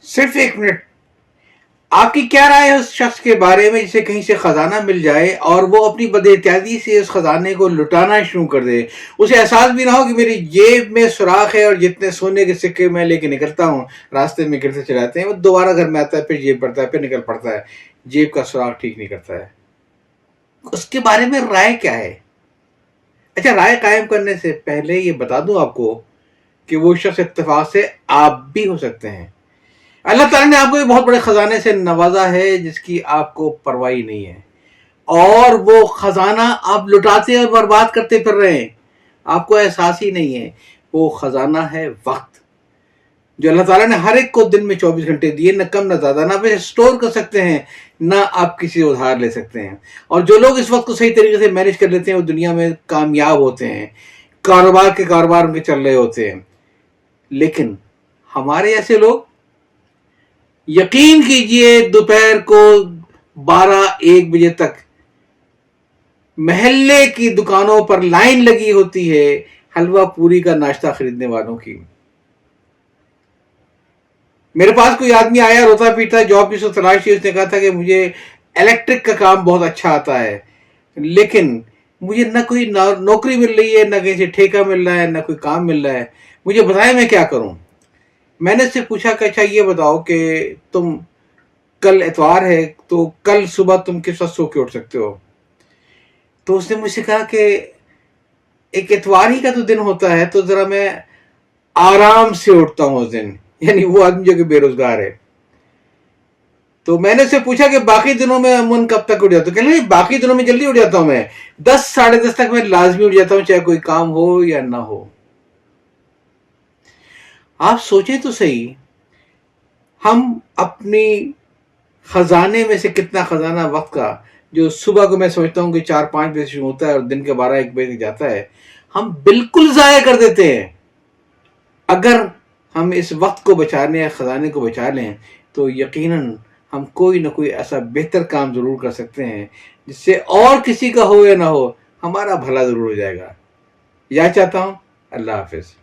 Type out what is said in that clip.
صرف 1 منٹ. آپ کی کیا رائے ہے اس شخص کے بارے میں جسے کہیں سے خزانہ مل جائے اور وہ اپنی بد احتیاطی سے اس خزانے کو لٹانا شروع کر دے؟ اسے احساس بھی نہ ہو کہ میری جیب میں سوراخ ہے اور جتنے سونے کے سکے میں لے کے نکلتا ہوں راستے میں گرتے چلاتے ہیں، وہ دوبارہ گھر میں آتا ہے، پھر جیب پڑتا ہے، پھر نکل پڑتا ہے، جیب کا سوراخ ٹھیک نہیں کرتا ہے. اس کے بارے میں رائے کیا ہے؟ اچھا، رائے قائم کرنے سے پہلے یہ بتا دوں آپ کو کہ وہ شخص اتفاق سے آپ بھی ہو سکتے ہیں. اللہ تعالیٰ نے آپ کو ایک بہت بڑے خزانے سے نوازا ہے جس کی آپ کو پرواہ نہیں ہے، اور وہ خزانہ آپ لٹاتے اور برباد کرتے پھر رہے ہیں، آپ کو احساس ہی نہیں ہے. وہ خزانہ ہے وقت، جو اللہ تعالیٰ نے ہر ایک کو دن میں 24 گھنٹے دیے، نہ کم نہ زیادہ، نہ اسے اسٹور کر سکتے ہیں نہ آپ کسی ادھار لے سکتے ہیں. اور جو لوگ اس وقت کو صحیح طریقے سے مینج کر لیتے ہیں وہ دنیا میں کامیاب ہوتے ہیں، کاروبار ان کے چل رہے ہوتے ہیں. لیکن ہمارے ایسے لوگ، یقین کیجئے دوپہر کو 12-1 بجے تک محلے کی دکانوں پر لائن لگی ہوتی ہے حلوہ پوری کا ناشتہ خریدنے والوں کی. میرے پاس کوئی آدمی آیا روتا پیٹا، جاب کی تلاش تھی، اس نے کہا تھا کہ مجھے الیکٹرک کا کام بہت اچھا آتا ہے، لیکن مجھے نہ کوئی نوکری مل رہی ہے، نہ کہیں سے ٹھیکہ مل رہا ہے، نہ کوئی کام مل رہا ہے، مجھے بتائیں میں کیا کروں. میں نے اس سے پوچھا کہ اچھا یہ بتاؤ کہ تم، کل اتوار ہے تو کل صبح تم کس وقت سو کے اٹھ سکتے ہو؟ تو اس نے مجھ سے کہا کہ ایک اتوار ہی کا تو دن ہوتا ہے تو ذرا میں آرام سے اٹھتا ہوں اس دن. یعنی وہ آدمی جو کہ بے روزگار ہے. تو میں نے اس سے پوچھا کہ باقی دنوں میں امن کب تک اٹھ جاتا ہوں؟ کہ نہیں، باقی دنوں میں جلدی اٹھ جاتا ہوں، میں 10-10:30 تک میں لازمی اٹھ جاتا ہوں، چاہے کوئی کام ہو یا نہ ہو. آپ سوچیں تو صحیح، ہم اپنی خزانے میں سے کتنا خزانہ وقت کا، جو صبح کو میں سمجھتا ہوں کہ 4-5 بجے شروع ہوتا ہے اور دن کے 12-1 بجے تک جاتا ہے، ہم بالکل ضائع کر دیتے ہیں. اگر ہم اس وقت کو بچانے، خزانے کو بچا لیں، تو یقیناً ہم کوئی نہ کوئی ایسا بہتر کام ضرور کر سکتے ہیں جس سے اور کسی کا ہو یا نہ ہو ہمارا بھلا ضرور ہو جائے گا. یا چاہتا ہوں. اللہ حافظ.